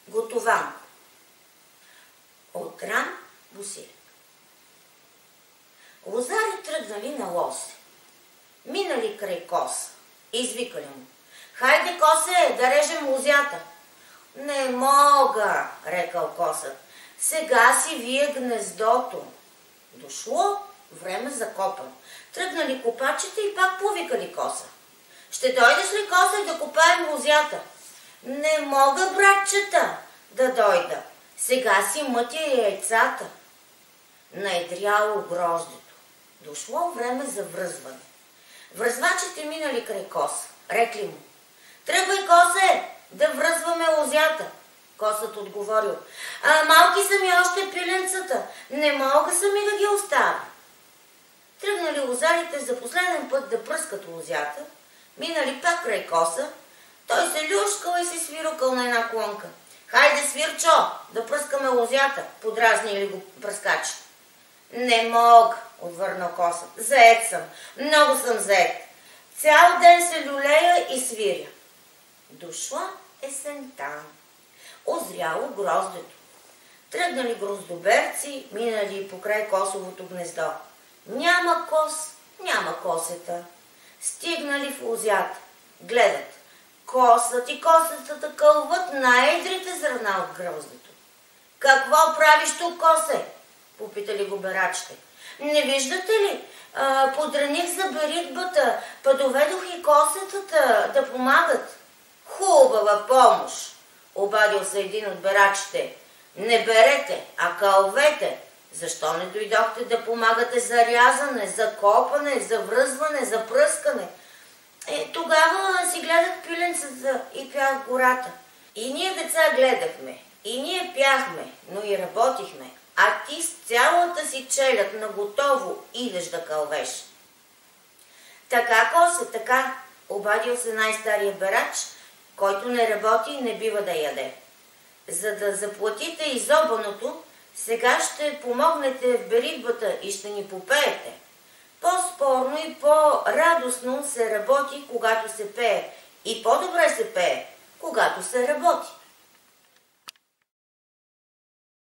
Готован от Рам Босилек. Лозари тръгнали на лосе. Минали край коса. Извикали му: "Хайде, косе, да режем лозята." "Не мога," рекал косът. "Сега си вие гнездото." Дошло време за копане. Тръгнали копачите и пак повикали коса: "Ще дойдеш ли, косе, да копаем лозята?" "Не мога, братчета, да дойда. Сега си мътя яйцата." Наедряло гроздето. Дошло време за връзване. Връзвачите минали край коса. Рекли му: "Тръгвай, косе, да връзваме лозята." Косът отговорил: "Малки са ми още пиленцата, не мога сами да ги оставя." Тръгнали лозарите за последен път да пръскат лозята, минали пак край коса. Той се люшкал и се свирукал на една клонка. "Хайде, свирчо, да пръскаме лозята," подразнили го пръскачите. "Не мога," отвърнал косът. "Заед съм, много съм заед. Цял ден се люлея и свиря." Дошла есента. Озряло гроздето. Тръгнали гроздоберци, минали покрай косовото гнездо. Няма кос, няма косета. Стигнали в лозята. Гледат. Косът и косетата кълват най-едрите зърна от гроздето. "Какво правиш тук, косе?" попитали го берачите. "Не виждате ли? Подраних за беритбата, па доведох и косетата да помагат." "Хубава помощ," обадил се един от берачите. "Не берете, а кълвете. Защо не дойдохте да помагате за рязане, за копане, за връзване, за пръскане?" Тогава си гледах пиленцата и пях в гората. И ние, деца, гледахме, и ние пяхме, но и работихме, а ти с цялата си челяд наготово идеш да кълвеш." "Така, косе, така," обадил се най-стария берач, който не работи и не бива да яде. "За да заплатите изобаното, сега ще помогнете в беритбата и ще ни попеете. По-спорно и по-радостно се работи, когато се пее, и по-добре се пее, когато се работи."